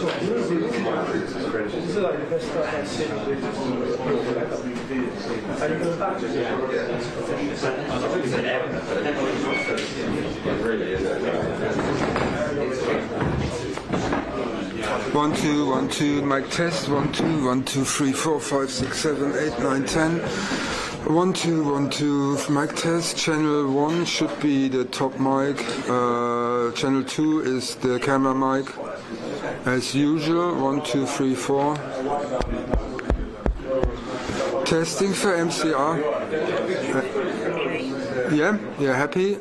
One, two, 1, 2, mic test. 1, 2, 1, 2, 3, 4, 5, 6, 7, 8, 9, 10. 1, 2, 1, 2, mic test. Channel 1 should be the top mic. Channel 2 is the camera mic. As usual, 1, 2, 3, 4. Testing for MCR. Yeah, happy?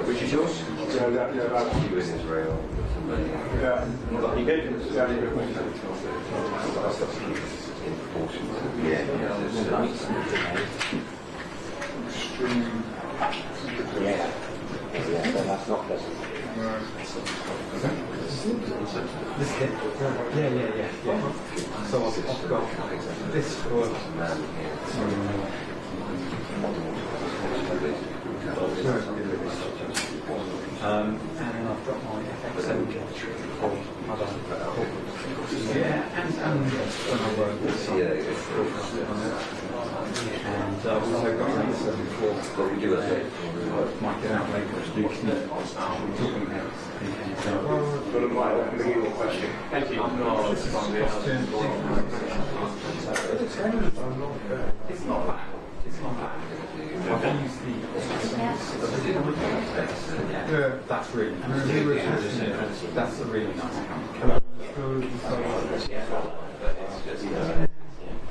Which is yours? You in Israel. You gave him so that's not pleasant. This hit? Yeah. So I've got this for and then I've got my FXM and when I work with and I've also got an 874 mic and outlay which do connect talking heads. Thank you. It's not bad. I've used that's really nice. That's a really nice camera.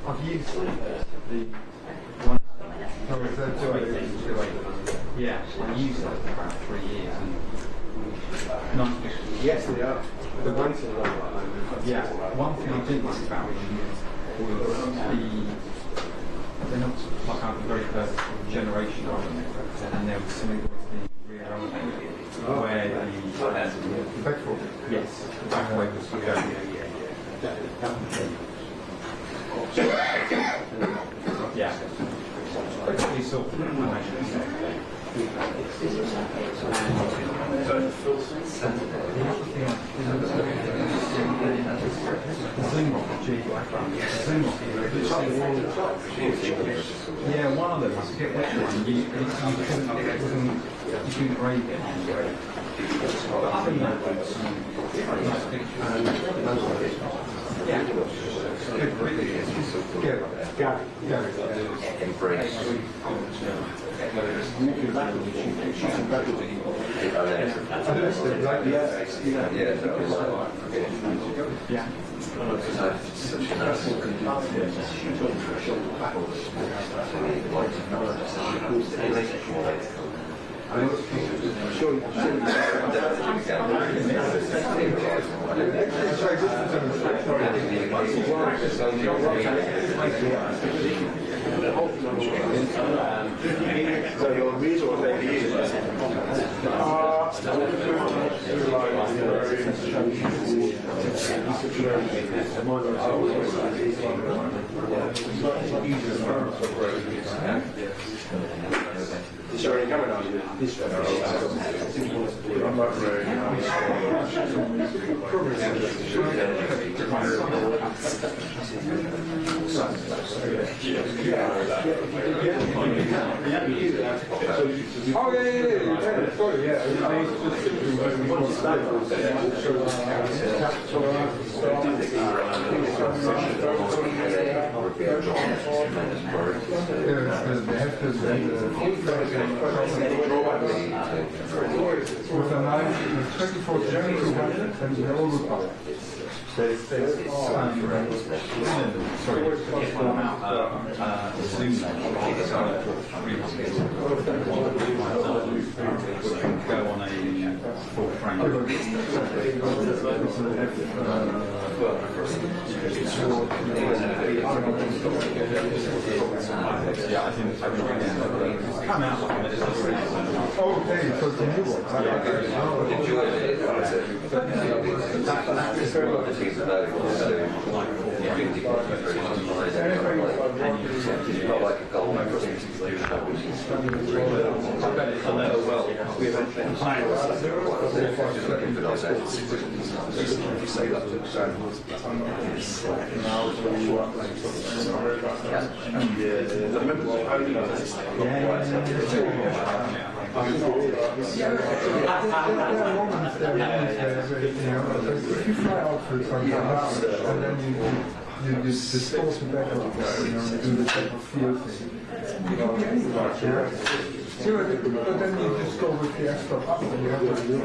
I've used the one. Yeah, I used it for about 3 years. Yes, they are. The one thing, one thing I didn't like about them was they're not like the very first generation of them, and there was something with the rear elevator where the petrol, yes, the back way was going. Yeah. You saw yeah, one of them was to get which one you couldn't rate it. But other than that, yeah, good, really good. So your resource they use Is there any coming on this one? I'm not very. Oh yeah. Sorry, yeah. I was just with a 24 January 200 and the old sorry, go on a full frame. Yeah, I think come out of it. okay, so it's a new one. Not like a goal. If you fly out for example, and then you distort the back of the car, you do the type of field thing. You can be anywhere, yeah? But then you just go with the extra up and you have to do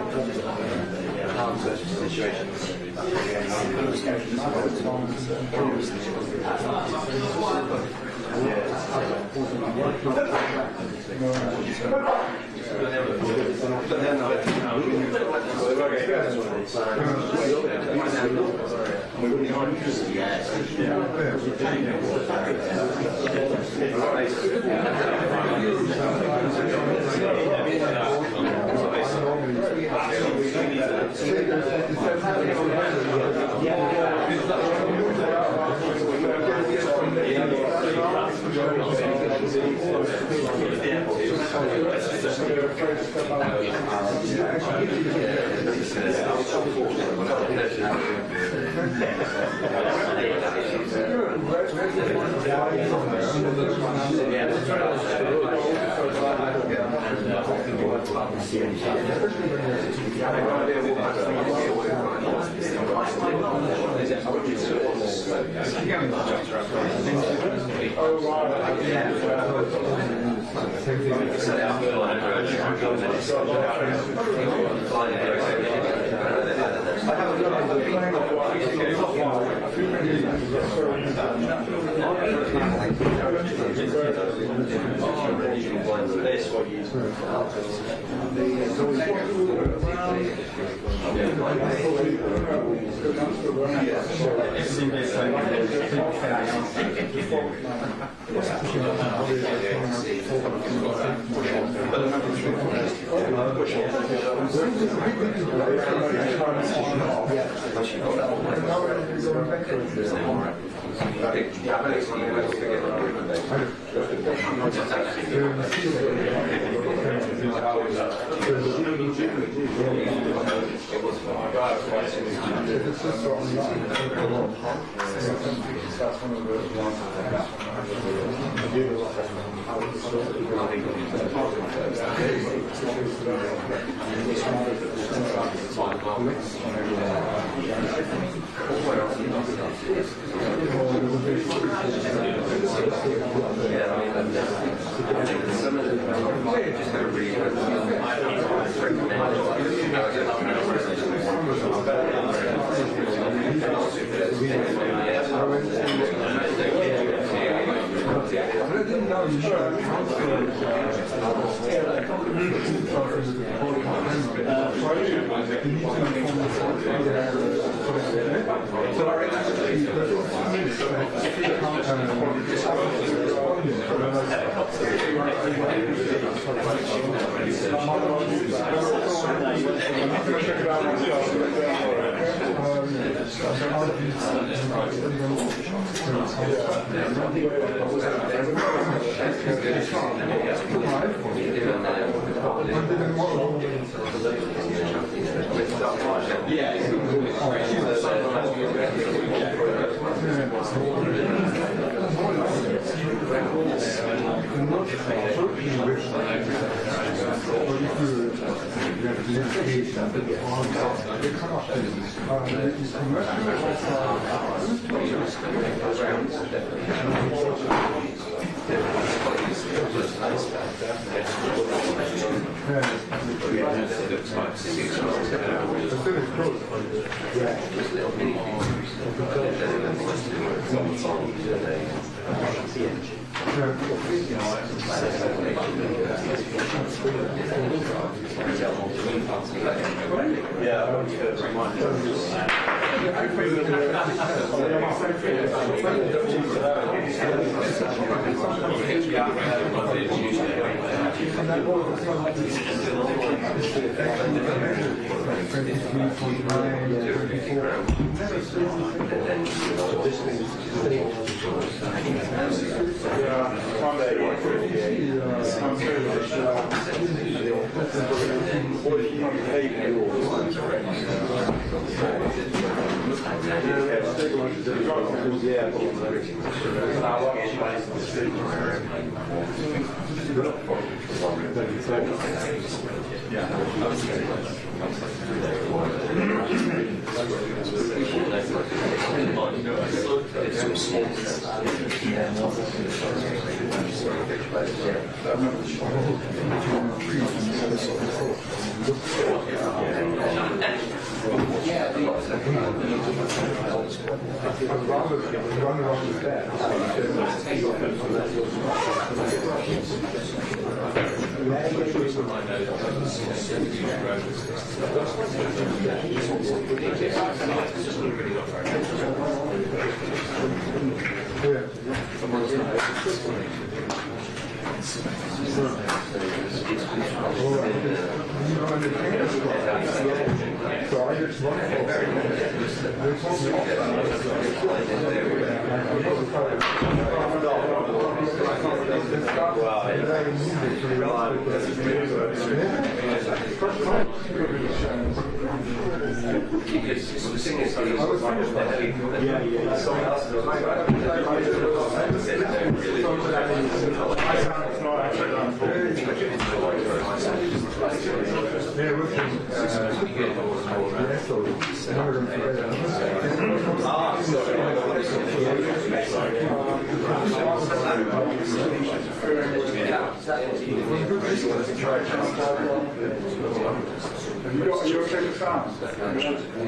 Are you okay with sound? Are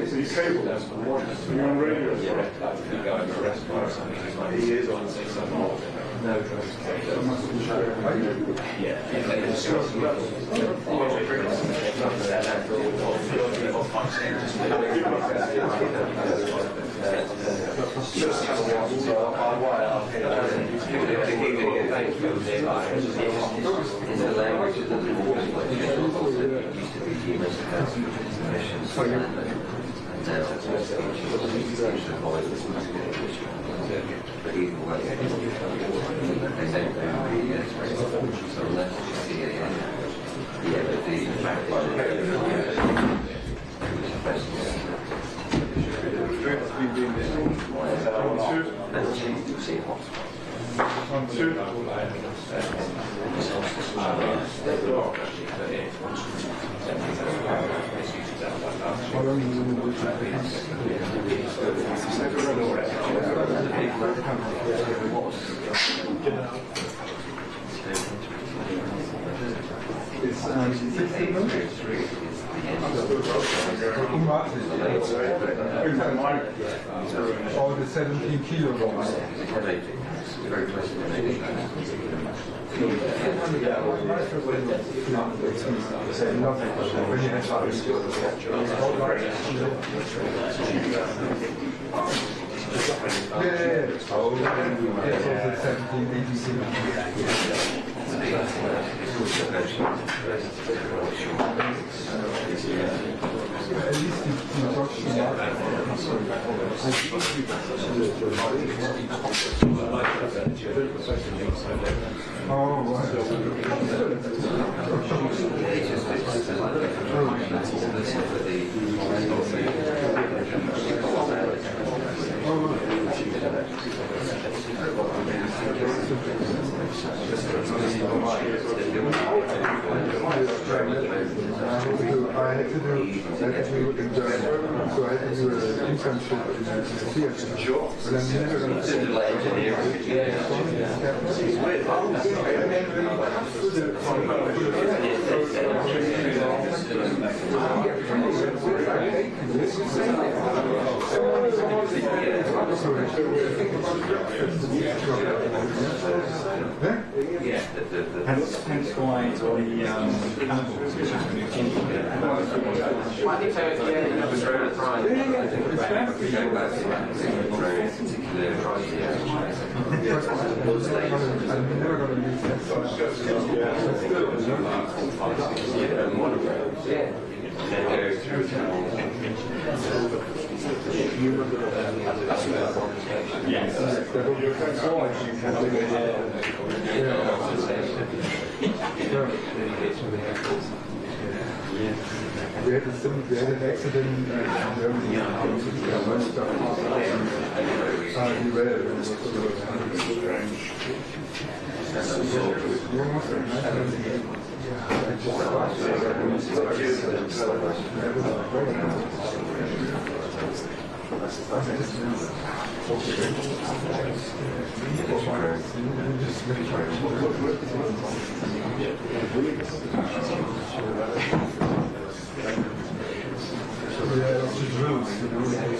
you cable? Are you on radio? He is on. All the 17 kilograms. least die deutschen I had to do in Germany, so I had to do an internship in a theater. But I'm never going to say Hence why the cannibals which have moved into I'm never going to leave We had an accident in Germany.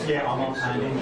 Yeah, I'm on planning.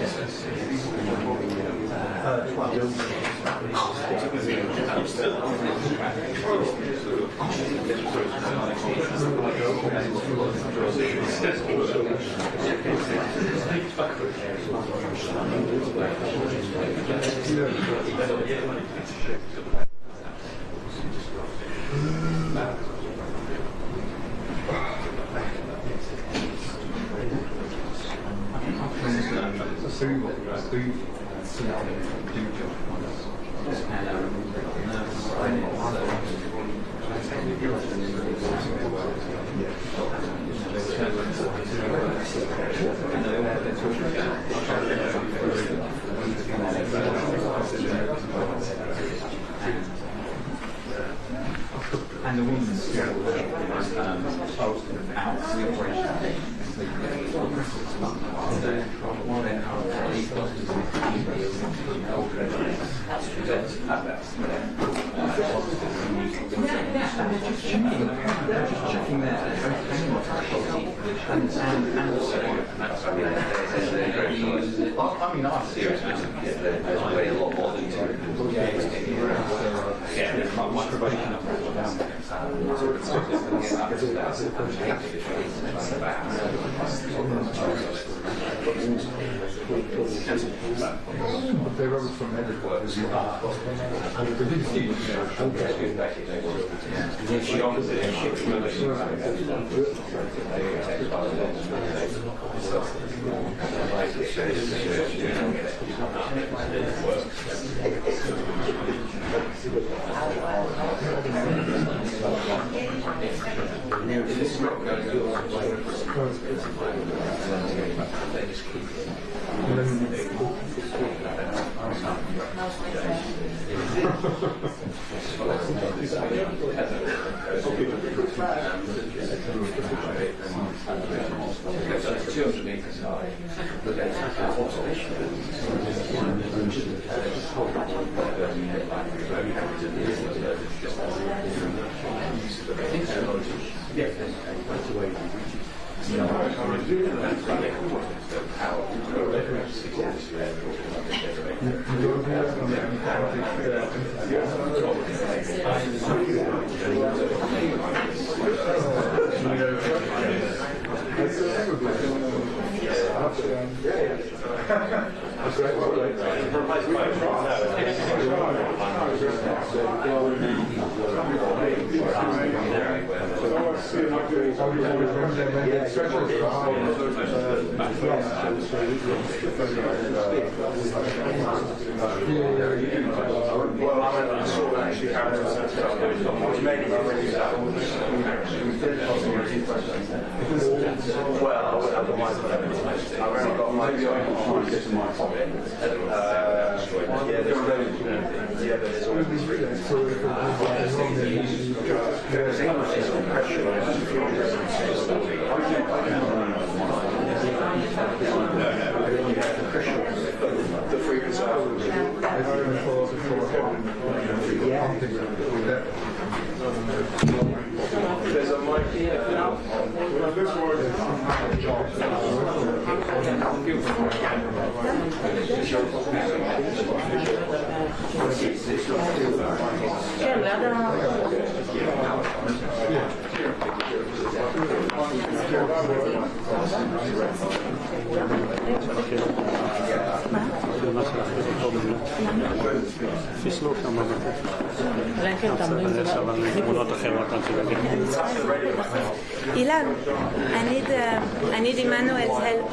200 metres high. Well, I saw that actually happen. Well, otherwise, I've only got my yeah, but there's always this the frequency. There's a mic here. פיסלוק שם בבית. אבל תמונות אחרות. אילן, I need Emmanuel's help.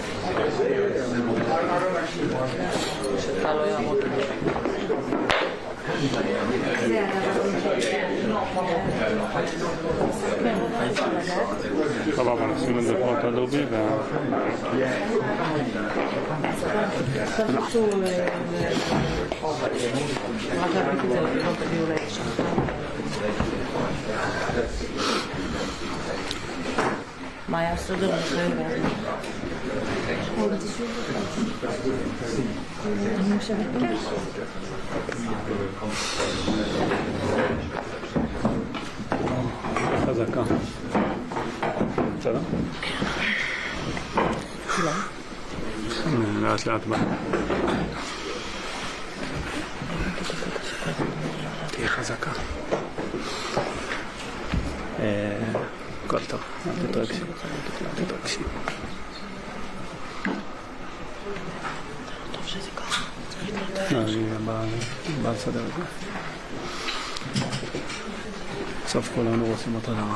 טוב, אבל עשינו את זה כמו אותו דובי מה היה הסדר בחיים? אני חושבת כן. חזקה. בסדר? לאט לאט בה. תהיה חזקה. הכל טוב, אל תתרגשי. טוב שזה ככה. אני בא לסדר את זה. בסוף כולנו רוצים אותו דבר.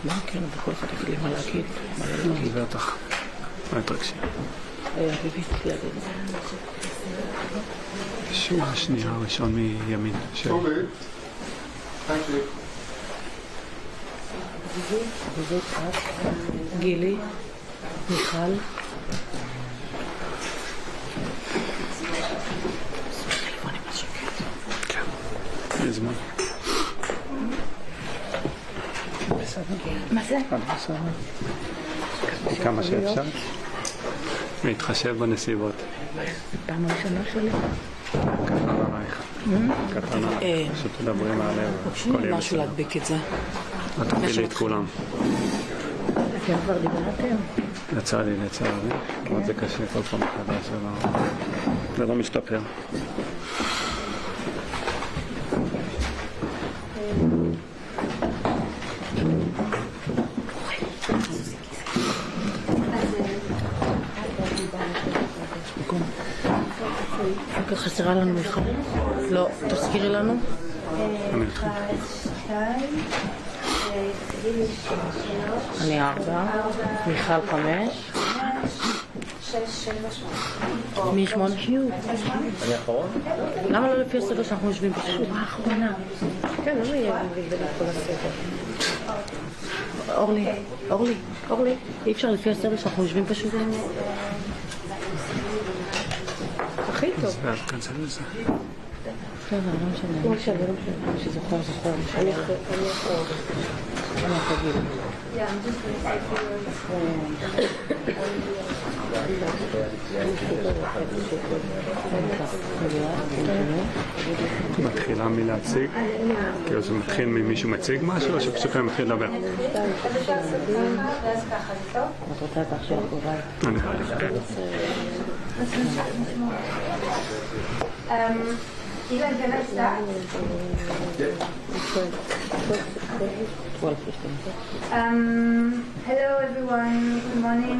לא, כן, בכל אחד תגיד לי מה להגיד. בטח. אל תרגשי. שורה שנייה, ראשון מימין. גילי, מיכל. כן, בזמן. מה זה? כמה שאפשר. להתחשב בנסיבות. פעם הראשונה שלי. קטנה עלייך. קטנה. פשוט תדברים עליהם. משהו להדביק את זה. את תפילי את כולם. אתם כבר דיברתם? יצא לי לצערי. אבל זה קשה כל פעם מחדש. זה לא משתפר. חסרה לנו מיכל. לא, תזכירי לנו. אני 4, מיכל 5. מי 8? אני אחרון? למה לא לפי הסדר שאנחנו יושבים בשורה האחרונה? כן, לא יהיה מבלבל את כל הסדר. אורלי, אי אפשר לפי הסדר שאנחנו יושבים פשוט. הכי טוב. ואת כנסה לזה. לא משנה. לא משנה. שזוכר. אני אגיד. מתחילה מלהציג? כאילו זה מתחיל ממישהו מציג משהו או שפשוט מתחיל לדבר? את רוצה את עכשיו גורי? אני Ilan, can I start? Hello everyone, good morning.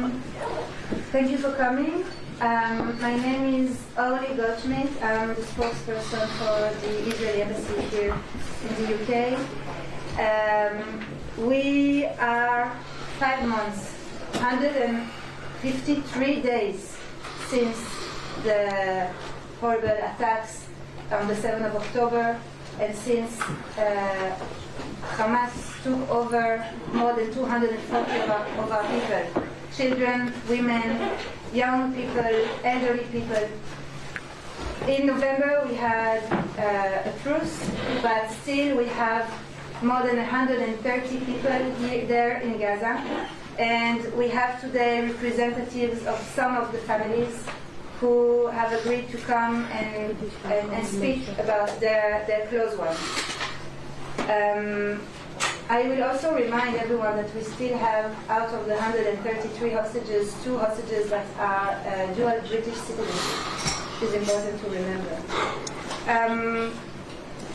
Thank you for coming. My name is Orly Goldschmidt. I'm the spokesperson for the Israeli embassy here in the UK. We are 5 months, 153 days since the horrible attacks on the 7th of October, and since Hamas took over more than 240 of our people, children, women, young people, elderly people. In November we had a truce, but still we have more than 130 people there in Gaza, and we have today representatives of some of the families who have agreed to come and speak about their close ones. I will also remind everyone that we still have, out of the 133 hostages, 2 hostages that are dual British citizens. It is important to remember.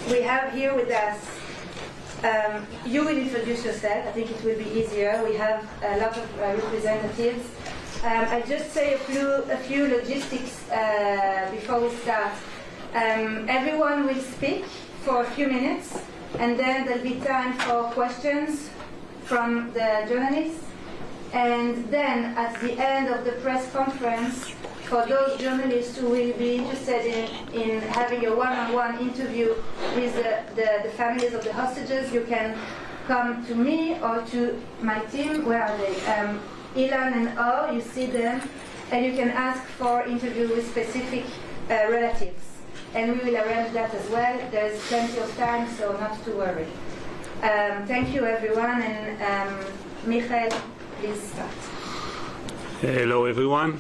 We have here with us, you will introduce yourself. I think it will be easier. We have a lot of representatives. I'll just say a few logistics before we start. Everyone will speak for a few minutes, and then there'll be time for questions from the journalists. And then at the end of the press conference, for those journalists who will be interested in having a one-on-one interview with the families of the hostages, you can come to me or to my team. Where are they? Ilan and O, you see them, and you can ask for interview with specific relatives. And we will arrange that as well. There's plenty of time, so not to worry. Thank you, everyone, and Michael, please start. Hello, everyone.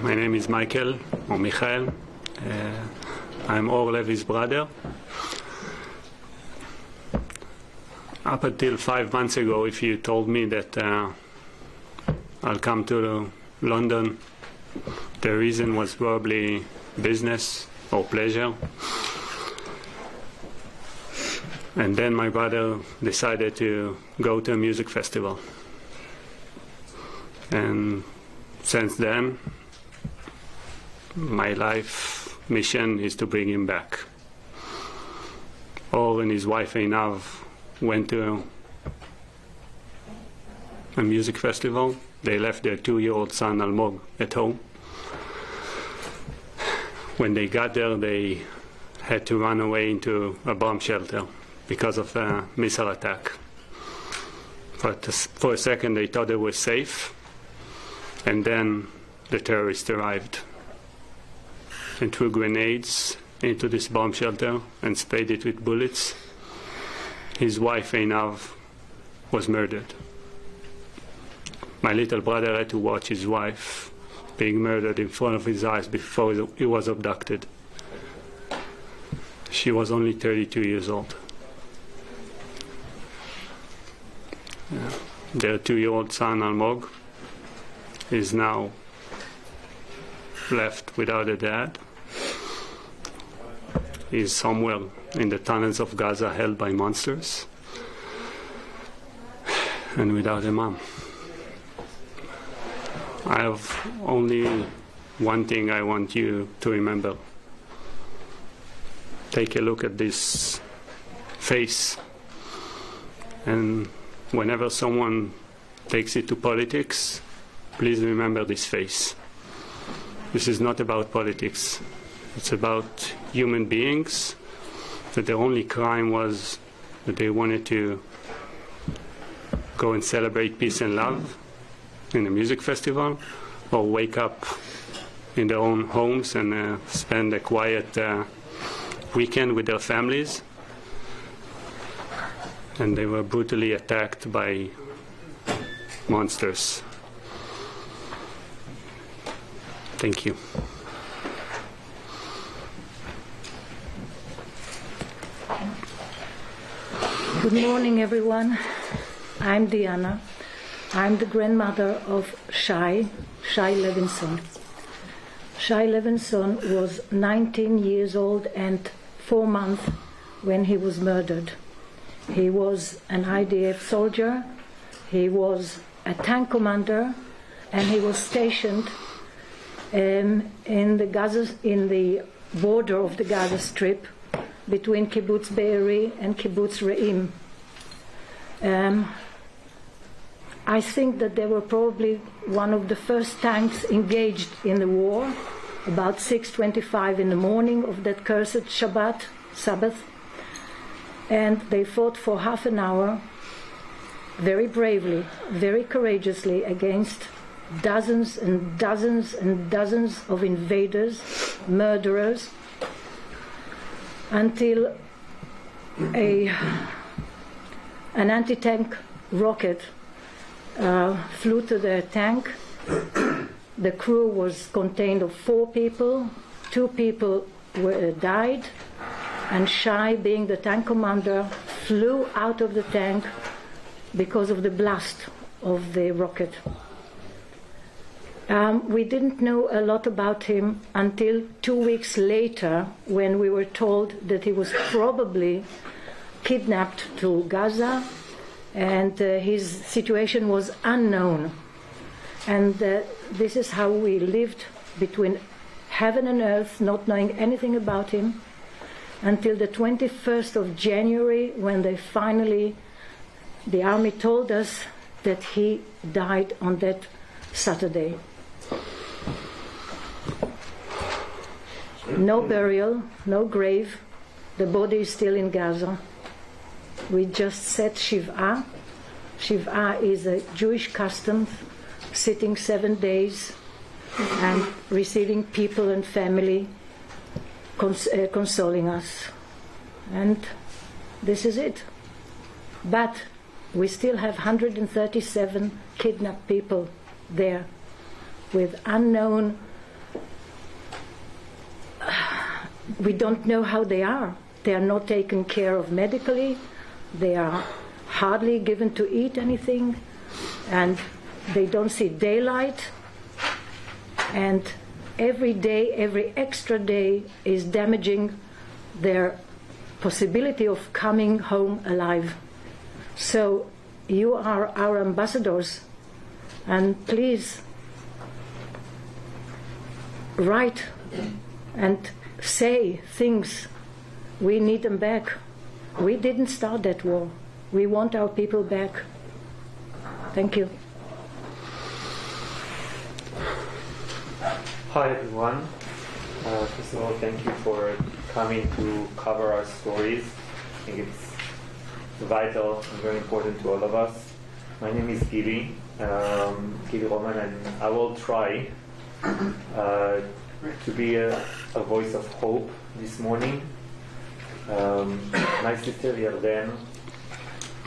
My name is Michael, or Michael. I'm Or Levi's brother. Up until 5 months ago, if you told me that I'll come to London, the reason was probably business or pleasure. And then my brother decided to go to a music festival. And since then, my life mission is to bring him back. Or and his wife Einav went to a music festival. They left their 2-year-old son Almog at home. When they got there, they had to run away into a bomb shelter because of a missile attack. But for a second, they thought they were safe. And then the terrorists arrived and threw grenades into this bomb shelter and sprayed it with bullets. His wife, Einav, was murdered. My little brother had to watch his wife being murdered in front of his eyes before he was abducted. She was only 32 years old. Their 2-year-old son, Almog, is now left without a dad. He's somewhere in the tunnels of Gaza, held by monsters, and without a mom. I have only one thing I want you to remember. Take a look at this face, and whenever someone takes it to politics, please remember this face. This is not about politics. It's about human beings, that their only crime was that they wanted to go and celebrate peace and love in a music festival, or wake up in their own homes and spend a quiet weekend with their families. And they were brutally attacked by monsters. Thank you. Good morning, everyone. I'm Diana. I'm the grandmother of Shai Levinson. Shai Levinson was 19 years old and 4 months when he was murdered. He was an IDF soldier, he was a tank commander, and he was stationed in the border of the Gaza Strip between Kibbutz Be'eri and Kibbutz Re'im. I think that they were probably one of the first tanks engaged in the war, about 6:25 in the morning of that cursed Sabbath, and they fought for half an hour, very bravely, very courageously, against dozens and dozens and dozens of invaders, murderers, until an anti-tank rocket flew to their tank. The crew was contained of 4 people. 2 people died, and Shai, being the tank commander, flew out of the tank because of the blast of the rocket. We didn't know a lot about him until 2 weeks later, when we were told that he was probably kidnapped to Gaza, and his situation was unknown. And this is how we lived between heaven and earth, not knowing anything about him, until the 21st of January, when the army told us that he died on that Saturday. No burial, no grave. The body is still in Gaza. We just said Shiv'ah. Shiv'ah is a Jewish custom, sitting 7 days and receiving people and family, consoling us. And this is it. But we still have 137 kidnapped people there with unknown. We don't know how they are. They are not taken care of medically. They are hardly given to eat anything, and they don't see daylight. And every day, every extra day is damaging their possibility of coming home alive. So you are our ambassadors, and please write and say things. We need them back. We didn't start that war. We want our people back. Thank you. Hi everyone. First of all, thank you for coming to cover our stories. I think it's vital and very important to all of us. My name is Gili Roman, and I will try to be a voice of hope this morning. My sister Yarden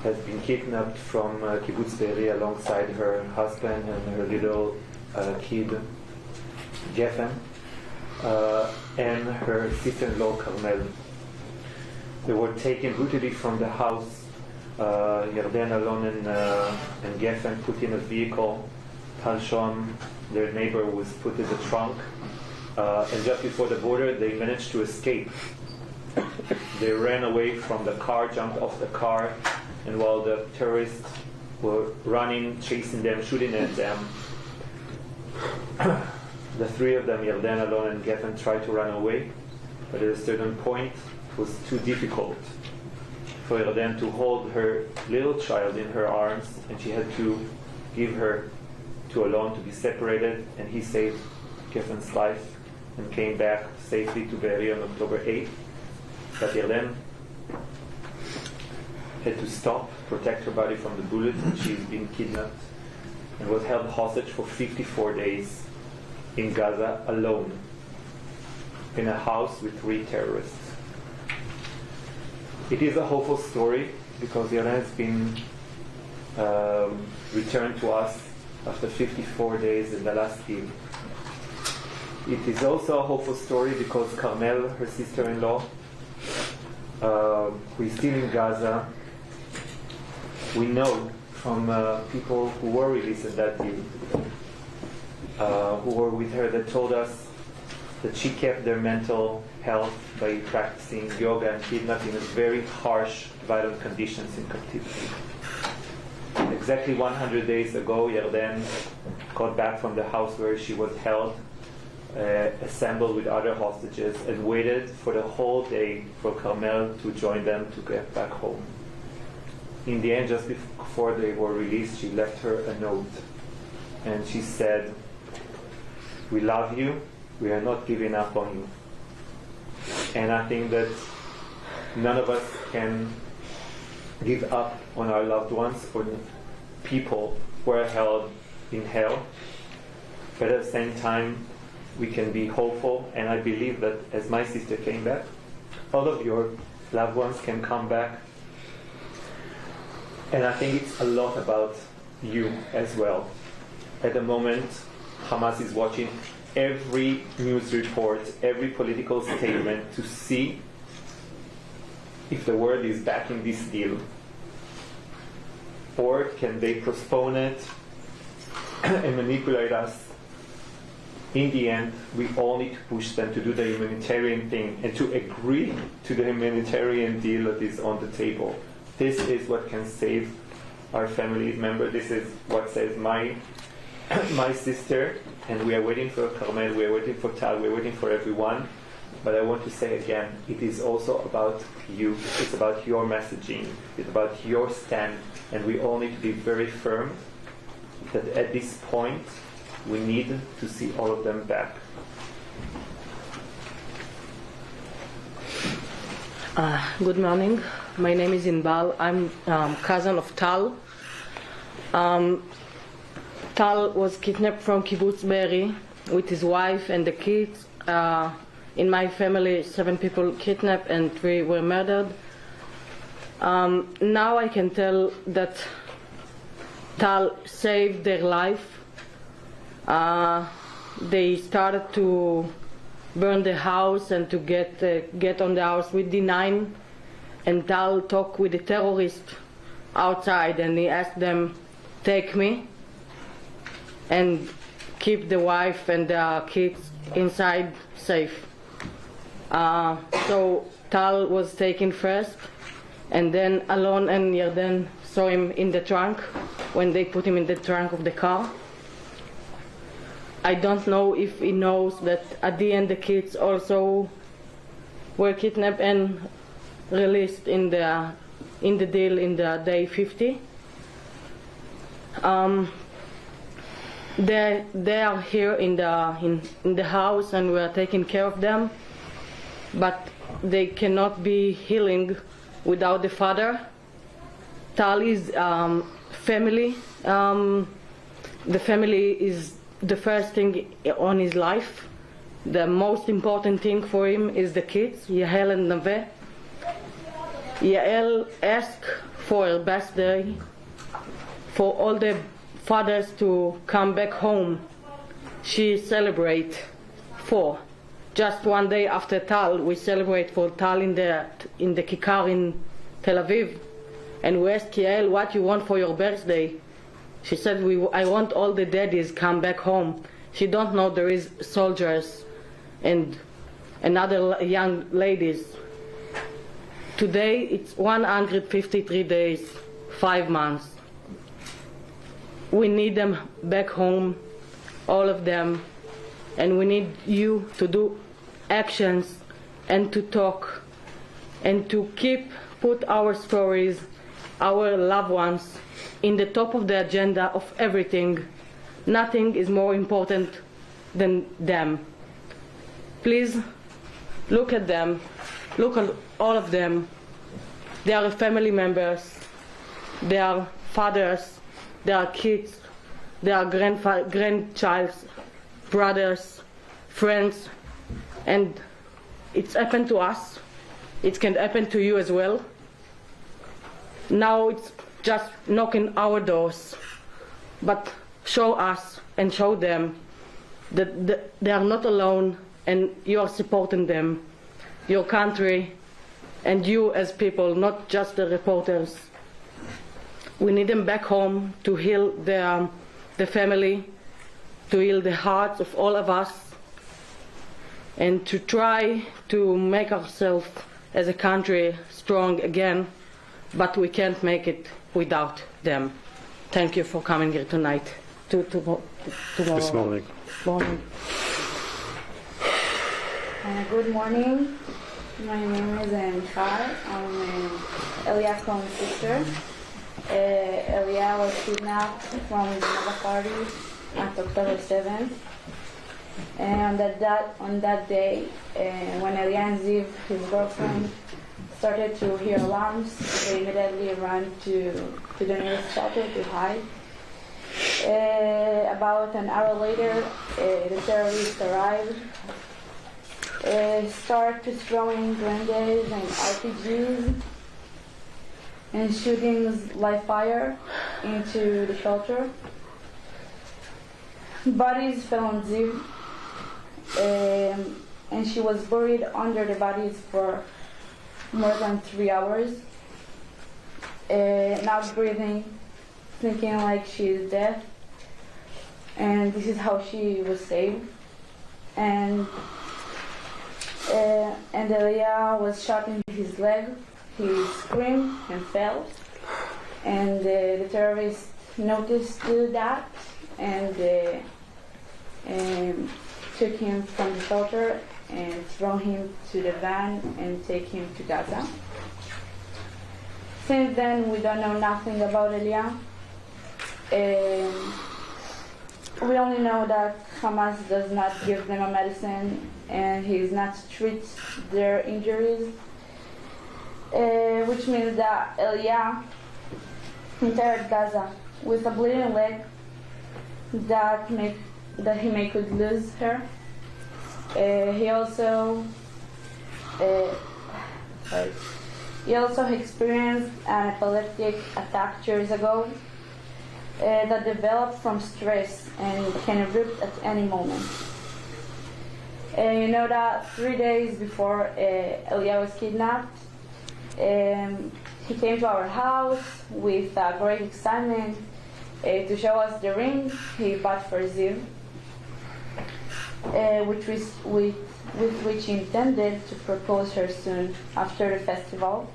has been kidnapped from Kibbutz Be'eri alongside her husband and her little kid, Geffen, and her sister-in-law, Carmel. They were taken brutally from the house. Yarden alone and Geffen put in a vehicle. Talshon, their neighbor, was put in the trunk. And just before the border, they managed to escape. They ran away from the car, jumped off the car, and while the terrorists were running, chasing them, shooting at them, the 3 of them, Yarden alone and Geffen, tried to run away, but at a certain point it was too difficult for Yarden to hold her little child in her arms, and she had to give her to Alon to be separated, and he saved Geffen's life and came back safely to Be'eri on October 8th. But Yarden had to stop, protect her body from the bullets, and she's been kidnapped and was held hostage for 54 days in Gaza alone, in a house with 3 terrorists. It is a hopeful story because Yarden has been returned to us after 54 days in the last year. It is also a hopeful story because Carmel, her sister-in-law, who is still in Gaza, we know from people who were released in that year, who were with her, that told us that she kept their mental health by practicing yoga and kidnapping in very harsh, violent conditions in captivity. Exactly 100 days ago, Yarden got back from the house where she was held, assembled with other hostages, and waited for the whole day for Carmel to join them to get back home. in the end, just before they were released, she left her a note. And she said, "We love you. We are not giving up on you." And I think that none of us can give up on our loved ones or people who are held in hell. But at the same time, we can be hopeful. And I believe that as my sister came back, all of your loved ones can come back. And I think it's a lot about you as well. At the moment, Hamas is watching every news report, every political statement to see if the world is backing this deal. Or can they postpone it and manipulate us? In the end, we all need to push them to do the humanitarian thing and to agree to the humanitarian deal that is on the table. This is what can save our family member. This is what saves my sister. And we are waiting for Carmel, we are waiting for Tal, we are waiting for everyone. But I want to say again, it is also about you. It's about your messaging. It's about your stand. And we all need to be very firm that at this point, we need to see all of them back. Good morning. My name is Inbal. I'm cousin of Tal. Tal was kidnapped from Kibbutz Be'eri with his wife and the kids. In my family, 7 people kidnapped and 3 were murdered. Now I can tell that Tal saved their life. They started to burn the house and to get on the house with D9. And Tal talked with the terrorist outside and he asked them, "Take me and keep the wife and the kids inside safe." So Tal was taken first, and then Alon and Yarden saw him in the trunk when they put him in the trunk of the car. I don't know if he knows that at the end the kids also were kidnapped and released in the deal in the day 50. They are here in the house and we are taking care of them, but they cannot be healing without the father. Tal is family. The family is the first thing on his life. The most important thing for him is the kids, Yael and Naveh. Yael asked for her birthday for all the fathers to come back home. She celebrate 4. Just one day after Tal, we celebrate for Tal in the Kikar in Tel Aviv. And we asked Yael, "What you want for your birthday?" She said, "I want all the daddies come back home." She don't know there is soldiers and other young ladies. Today it's 153 days, 5 months. We need them back home, all of them, and we need you to do actions and to talk and to put our stories, our loved ones, in the top of the agenda of everything. Nothing is more important than them. Please look at them, look at all of them. They are family members, they are fathers, they are kids, they are grandchilds, brothers, friends, and it's happened to us. It can happen to you as well. Now it's just knocking our doors, but show us and show them that they are not alone and you are supporting them, your country, and you as people, not just the reporters. We need them back home to heal the family, to heal the hearts of all of us, and to try to make ourselves as a country strong again, but we can't make it without them. Thank you for coming here tonight. Tomorrow. This morning. Good morning. My name is Michal. I'm Eliakom's sister. Elia was kidnapped from another party on October 7th. And on that day, when Elia and Ziv, his girlfriend, started to hear alarms, they immediately ran to the nearest shelter to hide. About an hour later, the terrorists arrived, started throwing grenades and RPGs and shooting live fire into the shelter. Bodies fell on Ziv, and she was buried under the bodies for more than 3 hours, not breathing, thinking like she is dead. And this is how she was saved. And Elia was shot in his leg. He screamed and fell. And the terrorists noticed that and took him from the shelter and throw him to the van and take him to Gaza. Since then, we don't know nothing about Elia. We only know that Hamas does not give them a medicine and he is not treat their injuries, which means that Elia entered Gaza with a bleeding leg that he could lose her. He also experienced an epileptic attack years ago that developed from stress and can erupt at any moment. You know that 3 days before Elia was kidnapped, he came to our house with great excitement to show us the ring he bought for Ziv, with which he intended to propose her soon after the festival.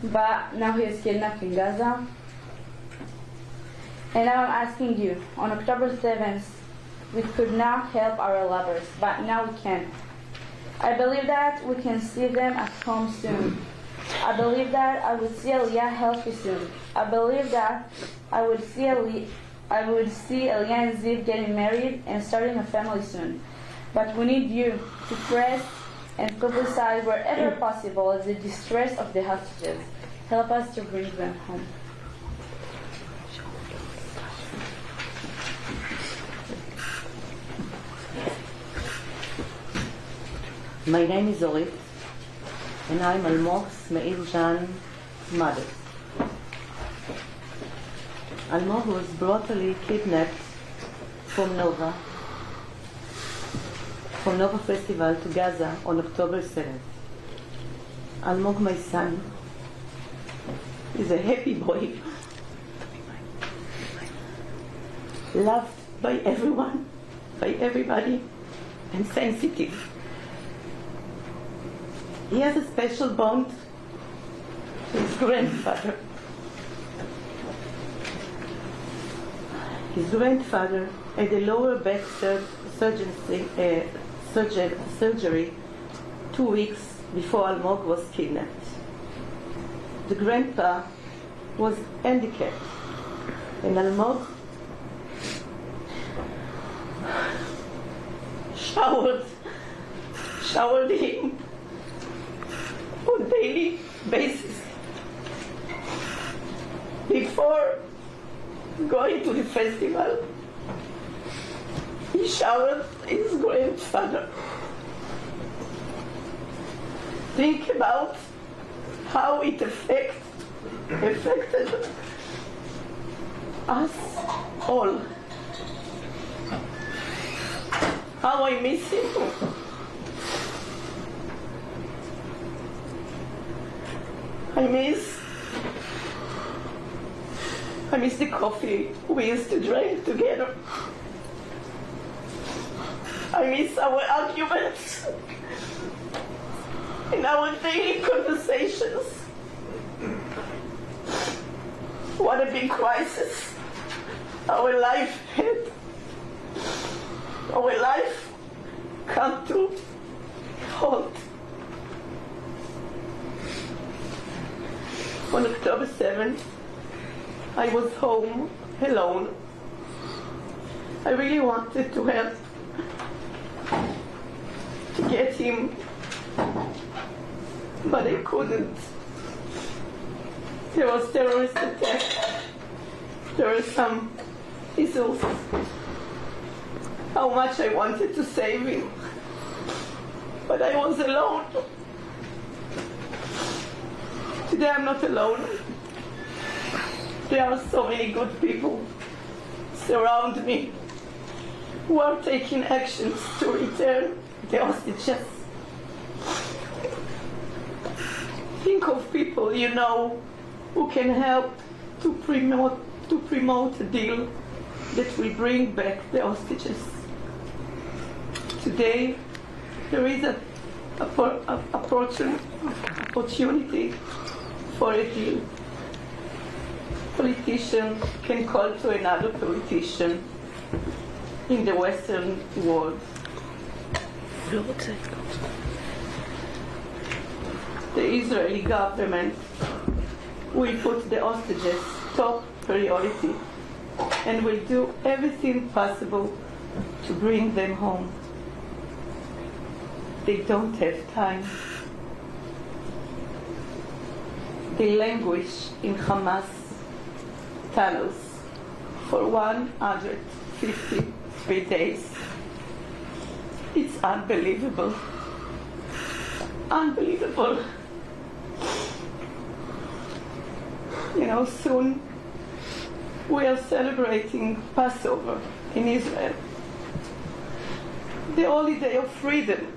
But now he is kidnapped in Gaza. And now I'm asking you, on October 7th, we could not help our lovers, but now we can. I believe that we can see them at home soon. I believe that I would see Elia healthy soon. I believe that I would see Elia and Ziv getting married and starting a family soon. But we need you to press and publicize wherever possible the distress of the hostages. Help us to bring them home. My name is Orit, and I'm Almog's Meir Jan's mother. Almog was brutally kidnapped from Nova Festival to Gaza on October 7th. Almog, my son, is a happy boy, loved by everyone, by everybody, and sensitive. He has a special bond to his grandfather. His grandfather had a lower back surgery 2 weeks before Almog was kidnapped. The grandpa was handicapped, and Almog showered him on a daily basis. Before going to the festival, he showered his grandfather. Think about how it affected us all. How I miss him. I miss the coffee we used to drink together. I miss our arguments and our daily conversations. What a big crisis our life had. Our life come to halt. On October 7th, I was home alone. I really wanted to help to get him, but I couldn't. There was terrorist attack. There were some missiles. How much I wanted to save him, but I was alone. Today I'm not alone. There are so many good people surround me who are taking actions to return the hostages. Think of people you know who can help to promote a deal that will bring back the hostages. Today, there is an opportunity for a deal. Politician can call to another politician in the Western world. The Israeli government will put the hostages top priority and will do everything possible to bring them home. They don't have time. They languish in Hamas tunnels for 153 days. It's unbelievable. Unbelievable. You know, soon we are celebrating Passover in Israel, the holiday of freedom.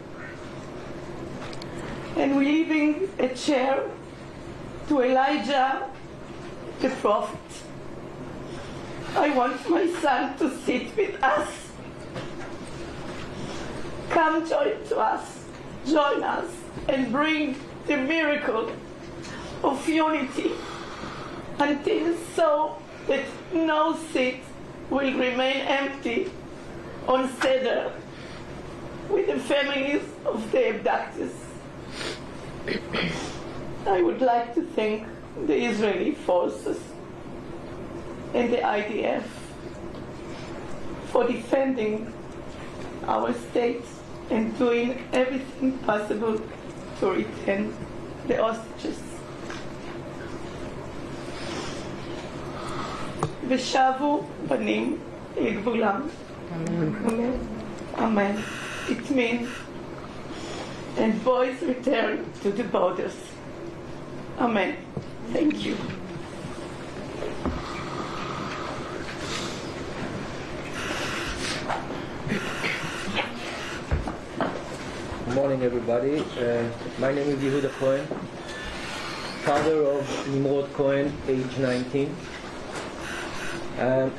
And we're leaving a chair to Elijah the prophet. I want my son to sit with us. Come join us, and bring the miracle of unity until so that no seat will remain empty on Seder with the families of the abductees. I would like to thank the Israeli forces and the IDF for defending our state and doing everything possible to return the hostages. ושבו בנים לגבולם. Amen. Amen. It means, and boys return to the borders. Amen. Thank you. Good morning, everybody. My name is Yehuda Cohen, father of Nimrod Cohen, age 19.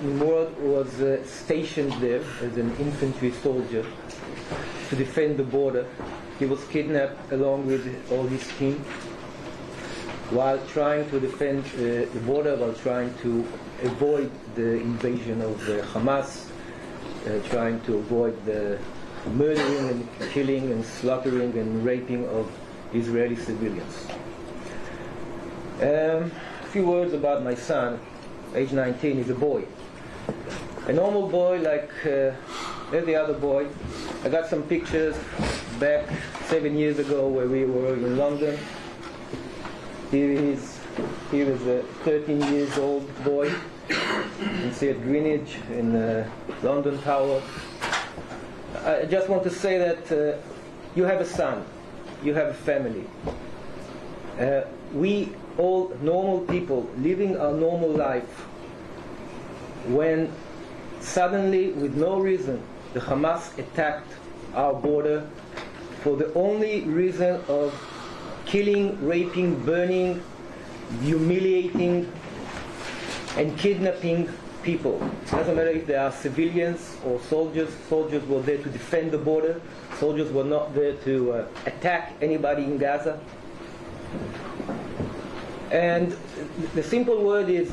Nimrod was stationed there as an infantry soldier to defend the border. He was kidnapped along with all his team while trying to defend the border, while trying to avoid the invasion of Hamas, trying to avoid the murdering and killing and slaughtering and raping of Israeli civilians. A few words about my son, age 19, is a boy. A normal boy like every other boy. I got some pictures back 7 years ago where we were in London. He is a 13 years old boy. You can see at Greenwich in London Tower. I just want to say that you have a son, you have a family. We all normal people living our normal life, when suddenly, with no reason, the Hamas attacked our border for the only reason of killing, raping, burning, humiliating, and kidnapping people. It doesn't matter if they are civilians or soldiers. Soldiers were there to defend the border. Soldiers were not there to attack anybody in Gaza. And the simple word is,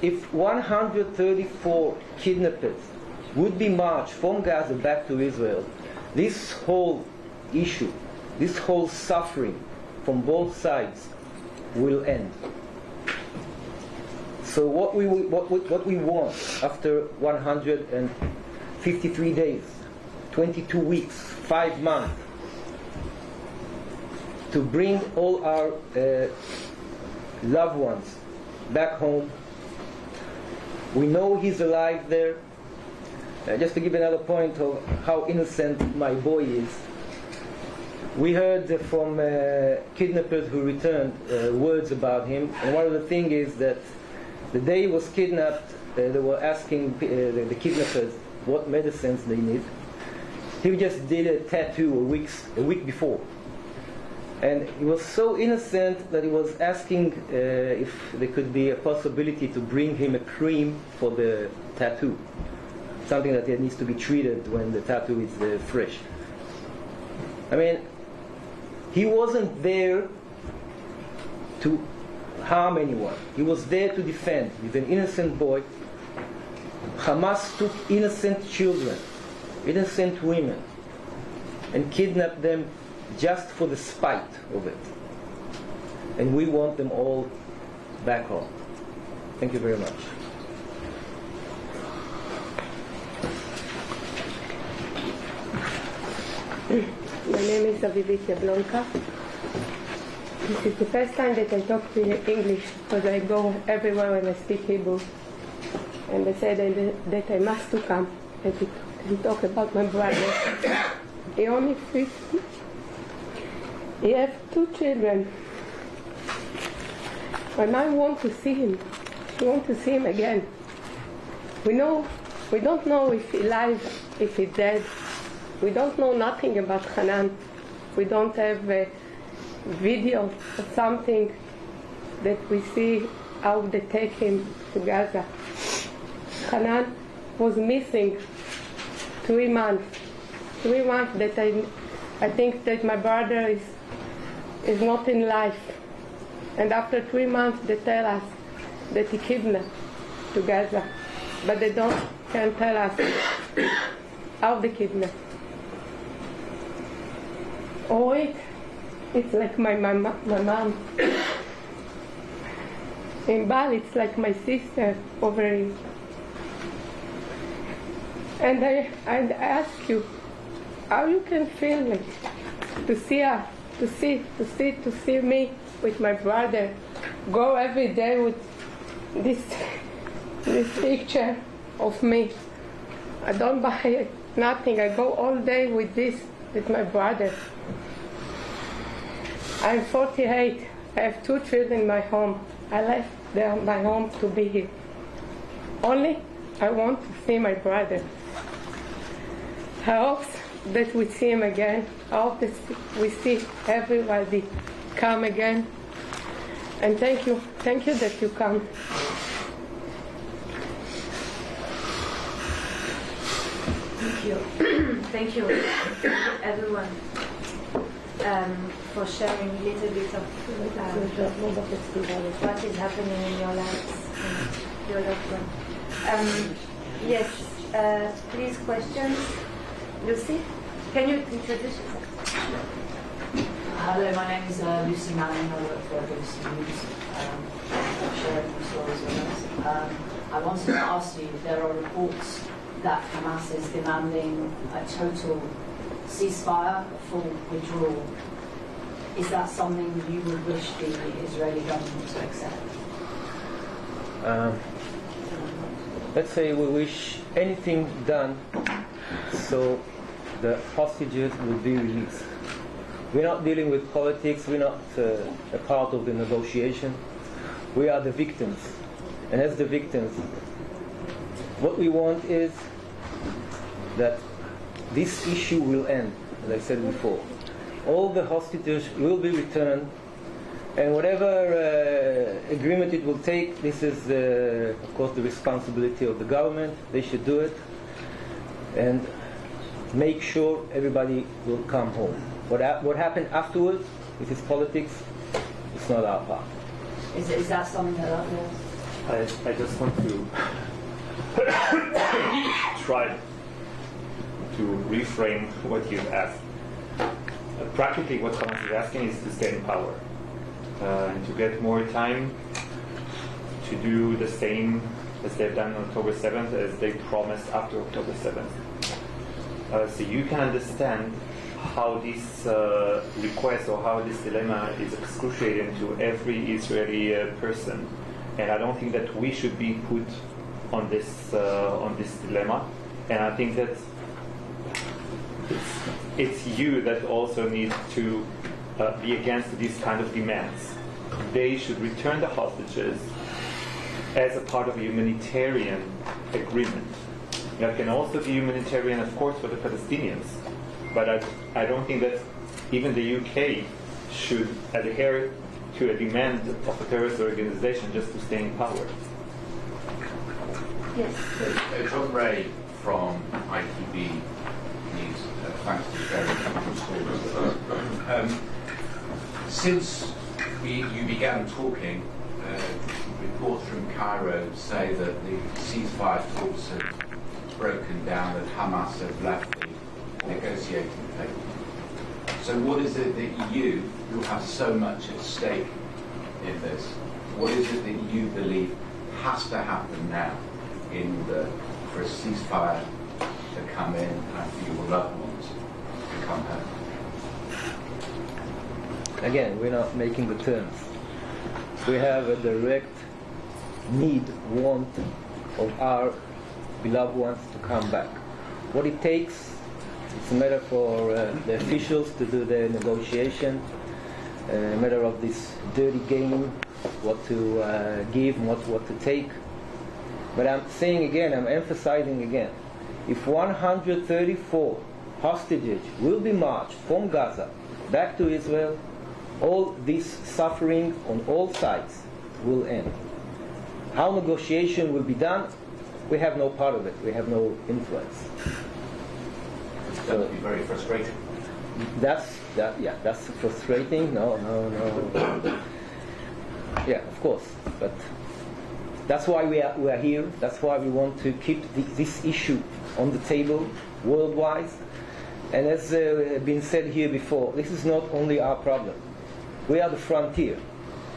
if 134 kidnappers would be marched from Gaza back to Israel, this whole issue, this whole suffering from both sides will end. So what we want after 153 days, 22 weeks, 5 months, to bring all our loved ones back home. We know he's alive there. Just to give another point of how innocent my boy is, we heard from kidnappers who returned words about him, and one of the things is that the day he was kidnapped, they were asking the kidnappers what medicines they need. He just did a tattoo a week before. And he was so innocent that he was asking if there could be a possibility to bring him a cream for the tattoo. Something that needs to be treated when the tattoo is fresh. I mean, he wasn't there to harm anyone. He was there to defend. He's an innocent boy. Hamas took innocent children, innocent women, and kidnapped them just for the spite of it. And we want them all back home. Thank you very much. My name is Avivit Yablonka. This is the first time that I talk to English because I go everywhere when I speak Hebrew. And they said that I must to come and to talk about my brother. He only 50. He has 2 children. My mom wants to see him. She wants to see him again. We don't know if he's alive, if he's dead. We don't know nothing about Hanan. We don't have a video or something that we see how they take him to Gaza. Hanan was missing 3 months. 3 months that I think that my brother is not in life. And after 3 months they tell us that he kidnapped to Gaza. But they can't tell us how they kidnapped. Oh, it's like my mom. In Bali, it's like my sister over here. And I ask you, how you can feel like to see her, to see me with my brother, go every day with this picture of me. I don't buy nothing. I go all day with this, with my brother. I'm 48. I have 2 children in my home. I left my home to be here. Only I want to see my brother. I hope that we see him again. I hope that we see everybody come again. And thank you that you come. Thank you, everyone, for sharing a little bit of what is happening in your lives and your loved one. Yes, please, questions. Lucy, can you introduce yourself? Hello, my name is Lucy Manning. I work for BBC News, sharing the stories with us. I wanted to ask you if there are reports that Hamas is demanding a total ceasefire, a full withdrawal. Is that something you would wish the Israeli government to accept? Let's say we wish anything done so the hostages will be released. We're not dealing with politics, we're not a part of the negotiation. We are the victims. And as the victims, what we want is that this issue will end, as I said before. All the hostages will be returned, and whatever agreement it will take, this is, of course, the responsibility of the government. They should do it and make sure everybody will come home. What happened afterwards, if it's politics, it's not our part. Is that something that I just want to try to reframe what you've asked. Practically what Hamas is asking is to stay in power, and to get more time to do the same as they've done on October 7th, as they promised after October 7th. So you can understand how this request or how this dilemma is excruciating to every Israeli person. And I don't think that we should be put on this dilemma. And I think that it's you that also need to be against these kind of demands. They should return the hostages as a part of a humanitarian agreement. That can also be humanitarian, of course, for the Palestinians. But I don't think that even the UK should adhere to a demand of a terrorist organization just to stay in power. Yes. John Ray from ITV News. Thanks for sharing your stories. Since you began talking, reports from Cairo say that the ceasefire talks have broken down, that Hamas have left the negotiating table. So what is it that you, who have so much at stake in this, what is it that you believe has to happen now in order for a ceasefire to come in and for your loved ones to come home? Again, we're not making the terms. We have a direct need, want of our beloved ones to come back. What it takes, it's a matter for the officials to do their negotiation, a matter of this dirty game, what to give and what to take. But I'm saying again, I'm emphasizing again, if 134 hostages will be marched from Gaza back to Israel, all this suffering on all sides will end. How negotiation will be done, we have no part of it. We have no influence. That would be very frustrating. That's frustrating. No. Yeah, of course. But that's why we are here. That's why we want to keep this issue on the table worldwide. And as been said here before, this is not only our problem. We are the frontier.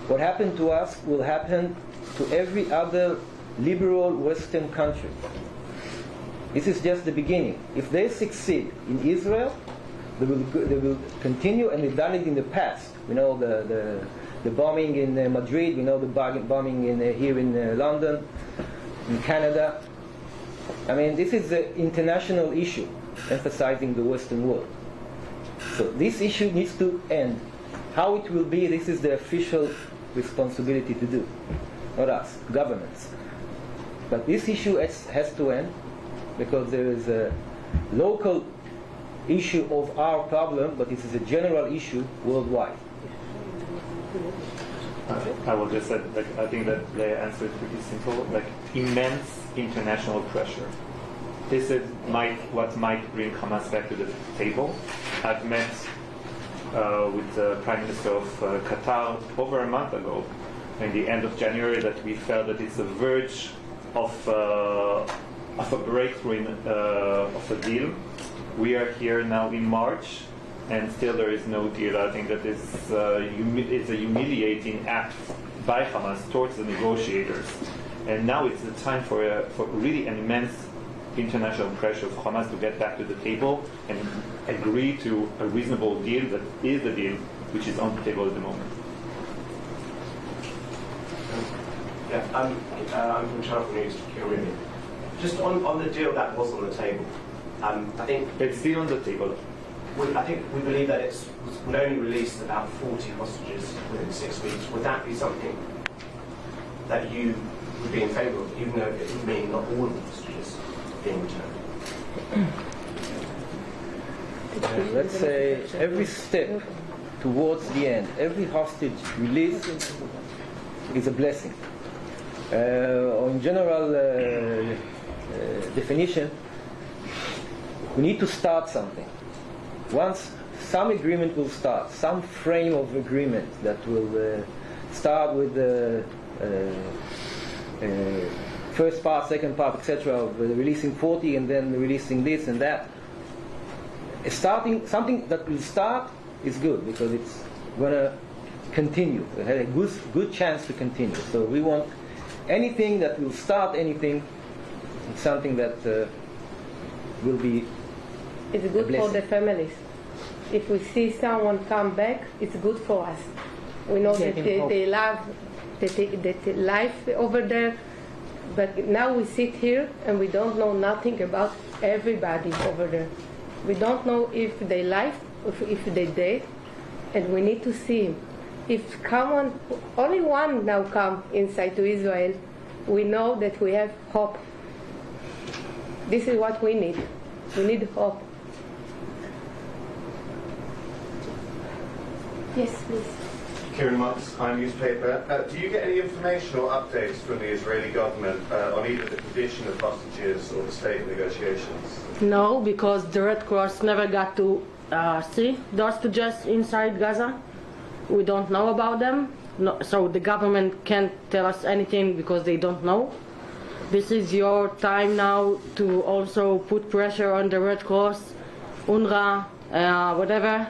What happened to us will happen to every other liberal Western country. This is just the beginning. If they succeed in Israel, they will continue, and they've done it in the past. We know the bombing in Madrid. We know the bombing here in London, in Canada. I mean, this is an international issue, emphasizing the Western world. So this issue needs to end. How it will be, this is the official responsibility to do, not us, governments. But this issue has to end, because there is a local issue of our problem, but this is a general issue worldwide. I will just say, I think that the answer is pretty simple. Immense international pressure. This is what might bring Hamas back to the table. I've met with the Prime Minister of Qatar over a month ago, in the end of January, that we felt that it's the verge of a breakthrough of a deal. We are here now in March, and still there is no deal. I think that it's a humiliating act by Hamas towards the negotiators. And now it's the time for really an immense international pressure for Hamas to get back to the table and agree to a reasonable deal that is the deal which is on the table at the moment. Yeah, I'm from Channel 4 News, Kieran. Just on the deal that was on the table, I think it's still on the table. I think we believe that it would only release about 40 hostages within 6 weeks. Would that be something that you would be in favour of, even though it would mean not all of the hostages being returned? Let's say every step towards the end, every hostage release is a blessing. On general definition, we need to start something. Once some agreement will start, some frame of agreement that will start with the first part, second part, etc., of releasing 40 and then releasing this and that. Something that will start is good, because it's going to continue. It had a good chance to continue. So we want anything that will start anything, it's something that will be It's good for the families. If we see someone come back, it's good for us. We know that they love the life over there, but now we sit here and we don't know nothing about everybody over there. We don't know if they live, if they dead, and we need to see him. If only one now come inside to Israel, we know that we have hope. This is what we need. We need hope. Yes, please. Kieran Marks, Time newspaper. Do you get any information or updates from the Israeli government on either the condition of hostages or the state of negotiations? No, because the Red Cross never got to see the hostages inside Gaza. We don't know about them, no, so the government can't tell us anything because they don't know. This is your time now to also put pressure on the Red Cross, UNRWA, whatever,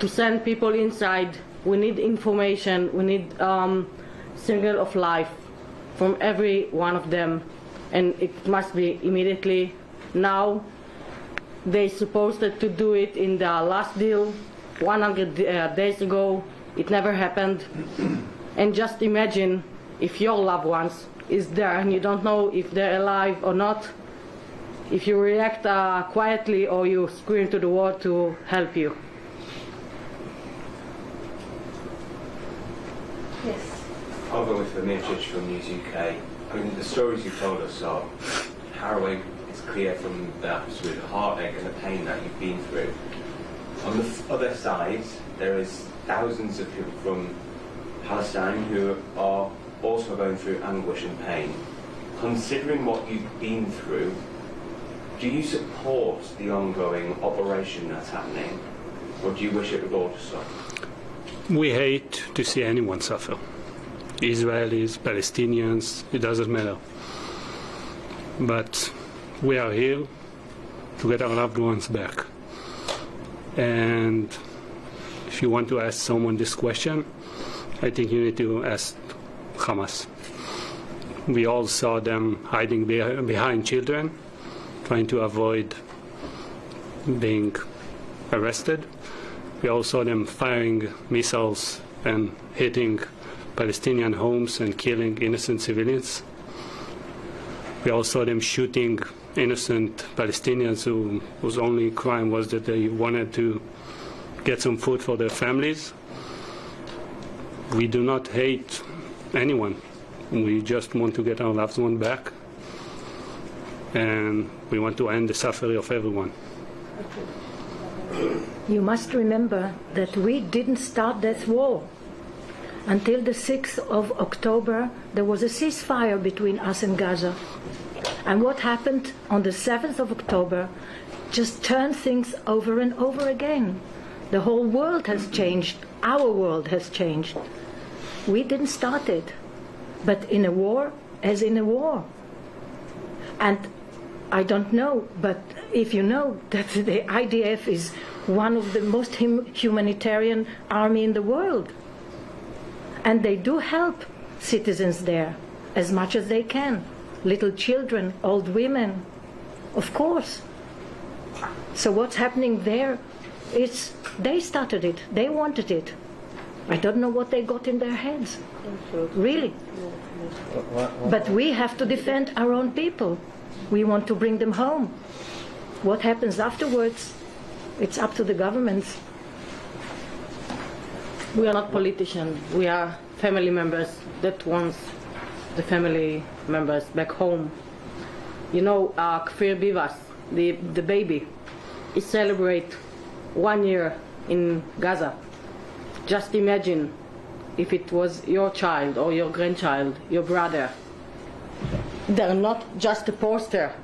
to send people inside. We need information, we need signal of life from every one of them, and it must be immediately now. They supposed to do it in the last deal 100 days ago. It never happened. And just imagine if your loved ones is there and you don't know if they're alive or not, if you react quietly or you scream to the world to help you. Yes. I'll go with Mitch from News UK. I mean, the stories you've told us are harrowing. It's clear from the absolute heartache and the pain that you've been through. On the other side, there is thousands of people from Palestine who are also going through anguish and pain. Considering what you've been through, do you support the ongoing operation that's happening, or do you wish it would all stop? We hate to see anyone suffer. Israelis, Palestinians, it doesn't matter. But we are here to get our loved ones back. And if you want to ask someone this question, I think you need to ask Hamas. We all saw them hiding behind children, trying to avoid being arrested. We all saw them firing missiles and hitting Palestinian homes and killing innocent civilians. We all saw them shooting innocent Palestinians whose only crime was that they wanted to get some food for their families. We do not hate anyone. We just want to get our loved one back, and we want to end the suffering of everyone. You must remember that we didn't start this war. Until the 6th of October, there was a ceasefire between us and Gaza. And what happened on the 7th of October just turned things over and over again. The whole world has changed. Our world has changed. We didn't start it. But in a war, as in a war. And I don't know, but if you know that the IDF is one of the most humanitarian army in the world. And they do help citizens there as much as they can. Little children, old women, of course. So what's happening there, they started it, they wanted it. I don't know what they got in their heads, really. But we have to defend our own people. We want to bring them home. What happens afterwards, it's up to the governments. We are not politicians. We are family members that wants the family members back home. You know, Kfir Bivas, the baby, he celebrate 1 year in Gaza. Just imagine if it was your child or your grandchild, your brother. They're not just a poster.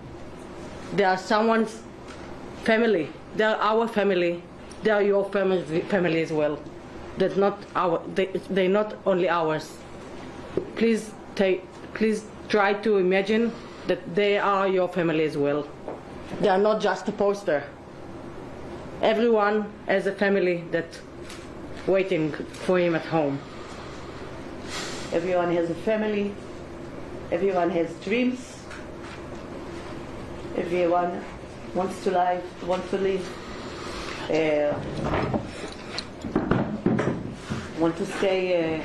They are someone's family. They are our family. They are your family as well. They're not only ours. Please try to imagine that they are your family as well. They are not just a poster. Everyone has a family that waiting for him at home. Everyone has a family Everyone has dreams. Everyone wants to live, wants to live. Want to stay.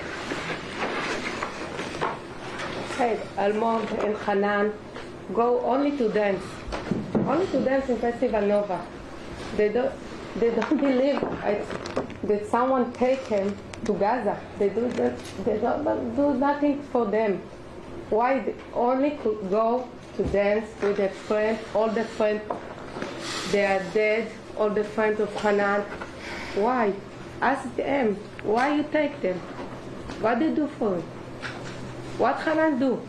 Said Almog and Hanan go only to dance in Festival Nova. They don't believe that someone take him to Gaza. They don't do nothing for them. Why they only could go to dance with their friends? All the friends they are dead. All the friends of Hanan. Why? Ask them. Why you take them? What they do for him? What Hanan do?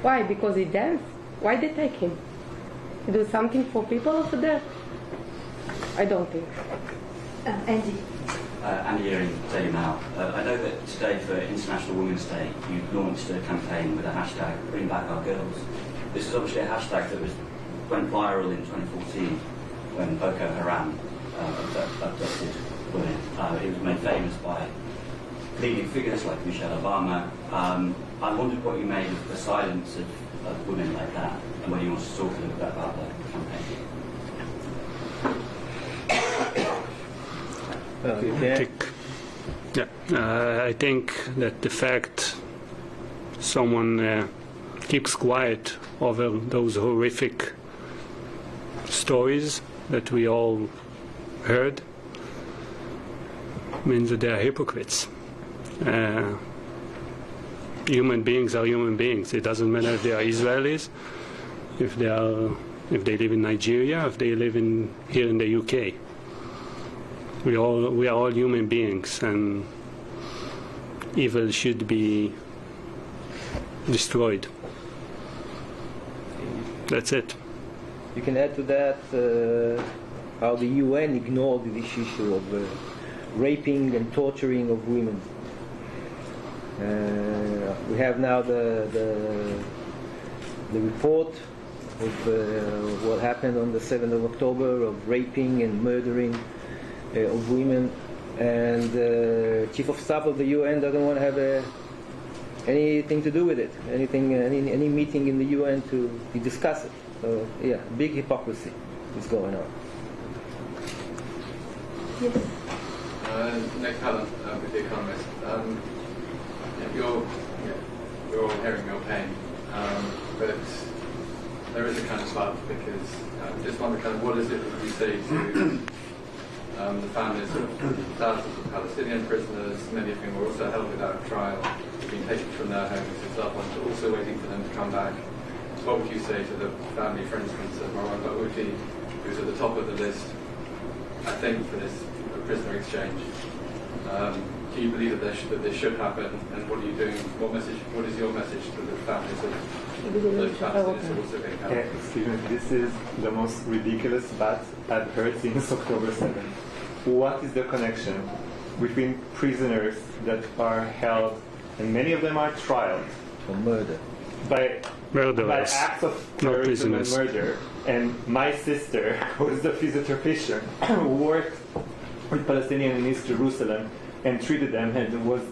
Why? Because he danced? Why they take him? He do something for people over there? I don't think. Andy. Andy here in Daily Mail. I know that today for International Women's Day you launched a campaign with a hashtag Bring Back Our Girls. This is obviously a hashtag that went viral in 2014 when Boko Haram abducted women. It was made famous by leading figures like Michelle Obama. I wondered what you made of the silence of women like that, and whether you want to talk a little bit about the campaign. I think that the fact someone keeps quiet over those horrific stories that we all heard means that they are hypocrites. Human beings are human beings. It doesn't matter if they are Israelis, if they live in Nigeria, if they live here in the UK. We are all human beings, and evil should be destroyed. That's it. You can add to that how the UN ignored this issue of raping and torturing of women. We have now the report of what happened on the 7th of October of raping and murdering of women, and Chief of Staff of the UN doesn't want to have anything to do with it, any meeting in the UN to discuss it. So yeah, big hypocrisy is going on. Yes. Nick Cullen with The Economist. You're all hearing your pain, but there is a kind of spark because just wonder kind of what is it that you say to the families of thousands of Palestinian prisoners, many of whom were also held without trial, who've been taken from their homes, whose loved ones are also waiting for them to come back. What would you say to the family, for instance, of Marwan Barghouti, who's at the top of the list, I think, for this prisoner exchange? Do you believe that this should happen, and what are you doing? What is your message to the families of those Palestinians who are also being held? Excuse me, this is the most ridiculous bat I've heard since October 7th. What is the connection between prisoners that are held, and many of them are trialed for murder by acts of terrorism and murder, and my sister, who is the physiotherapist, who worked with Palestinians in East Jerusalem and treated them and was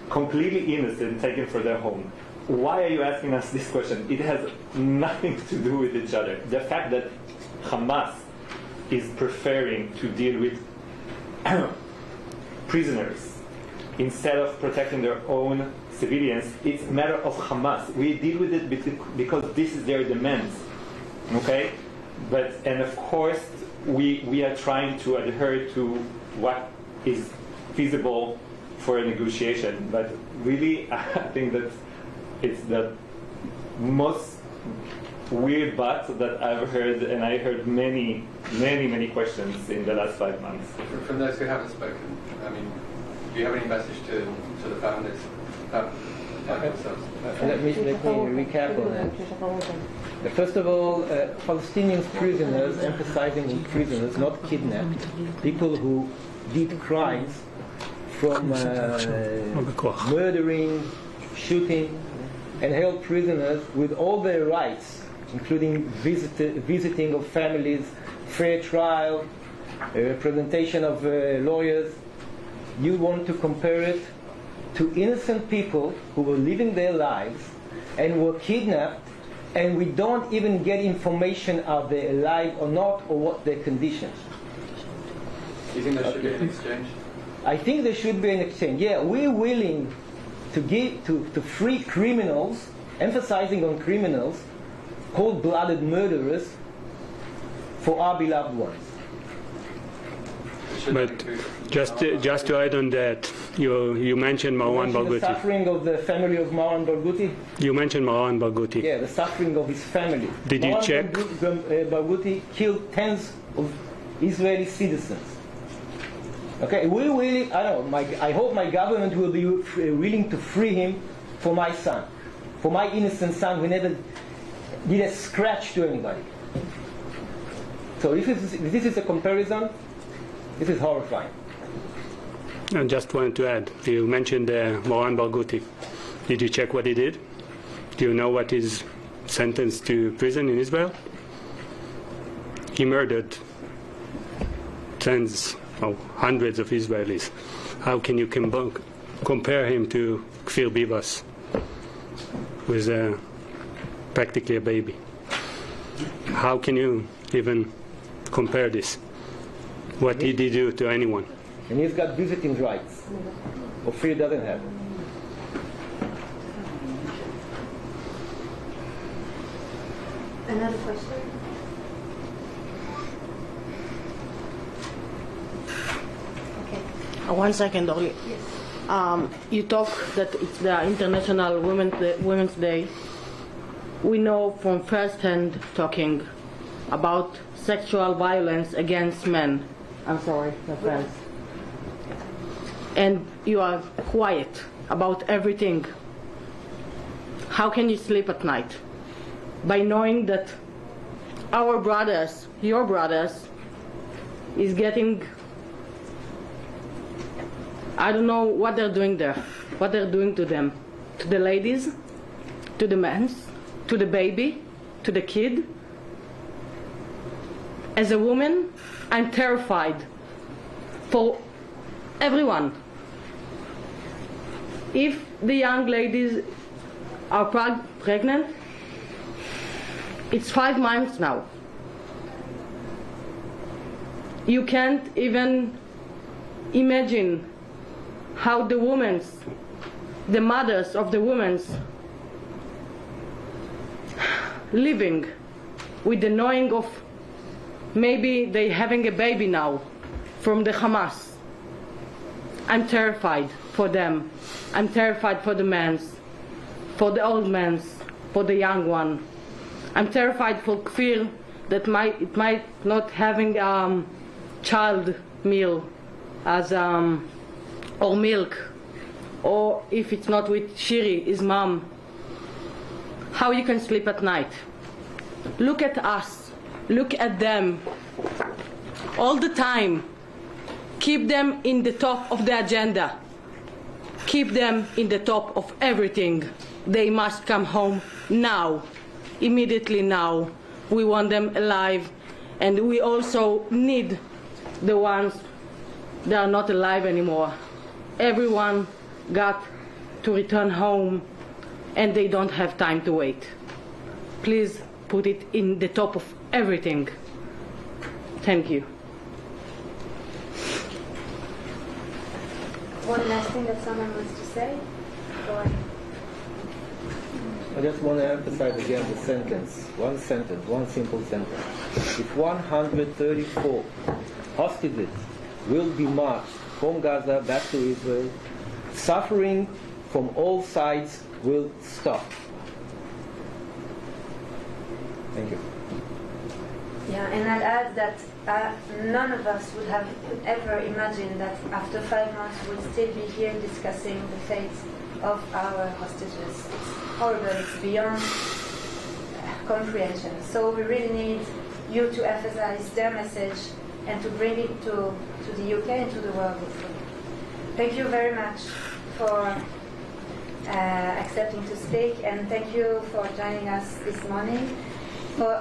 completely innocent, taken from their home. Why are you asking us this question? It has nothing to do with each other. The fact that Hamas is preferring to deal with prisoners instead of protecting their own civilians, it's a matter of Hamas. We deal with it because this is their demands. Okay? And of course, we are trying to adhere to what is feasible for a negotiation. But really, I think that it's the most weird but that I've heard, and I heard many questions in the last 5 months. From those who haven't spoken, I mean, do you have any message to the families? Let me recap on that. First of all, Palestinian prisoners, emphasizing on prisoners, not kidnapped, people who did crimes from murdering, shooting, and held prisoners with all their rights, including visiting of families, fair trial, representation of lawyers. You want to compare it to innocent people who were living their lives and were kidnapped, and we don't even get information are they alive or not, or what their conditions. Do you think there should be an exchange? I think there should be an exchange. Yeah, we're willing to give to free criminals, emphasizing on criminals, cold-blooded murderers, for our beloved ones. But just to add on that, you mentioned Marwan The Barghouti. suffering of the family of Marwan Barghouti. You mentioned Marwan Barghouti. Yeah, the suffering of his family. Did you check? Barghouti killed tens of Israeli citizens. Okay, we really, I hope my government will be willing to free him for my son, for my innocent son who never did a scratch to anybody. So if this is a comparison, this is horrifying. I just wanted to add, you mentioned Marwan Barghouti. Did you check what he did? Do you know what he's sentenced to prison in Israel? He murdered tens or hundreds of Israelis. How can you compare him to Kfir Bivas, who is practically a baby? How can you even compare this? What did he do to anyone? And he's got visiting rights. Ophir doesn't have. Another question? Okay. 1 second only. Yes. You talk that it's the International Women's Day. We know from first-hand talking about sexual violence against men. I'm sorry, my friends. And you are quiet about everything. How can you sleep at night? By knowing that our brothers, your brothers, is getting, I don't know what they're doing there, what they're doing to them, to the ladies, to the men, to the baby, to the kid. As a woman, I'm terrified for everyone. If the young ladies are pregnant, it's 5 months now. You can't even imagine how the mothers of the women's living with the knowing of maybe they having a baby now from the Hamas. I'm terrified for them. I'm terrified for the men, for the old men, for the young one. I'm terrified for Kfir that it might not having child meal as or milk, or if it's not with Shiri, his mom. How you can sleep at night? Look at us. Look at them. All the time. Keep them in the top of the agenda. Keep them in the top of everything. They must come home now. Immediately now. We want them alive. And we also need the ones that are not alive anymore. Everyone got to return home and they don't have time to wait. Please put it in the top of everything. Thank you. One last thing that someone wants to say? Go ahead. I just want to emphasize again the sentence, one simple sentence. If 134 hostages will be marched from Gaza back to Israel, suffering from all sides will stop. Thank you. Yeah, and I'll add that none of us would have ever imagined that after 5 months we'd still be here discussing the fate of our hostages. It's horrible, it's beyond comprehension. So we really need you to emphasize their message and to bring it to the UK and to the world. Thank you very much for accepting to speak, and thank you for joining us this morning.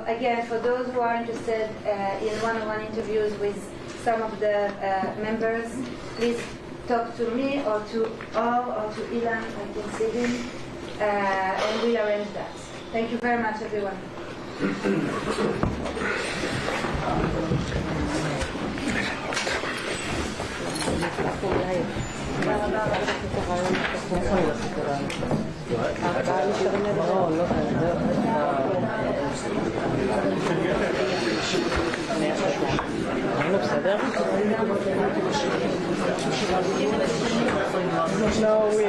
Again, for those who are interested in one-on-one interviews with some of the members, please talk to me or to Ilan, I can see him. and we'll arrange that. Thank you very much, everyone. No, we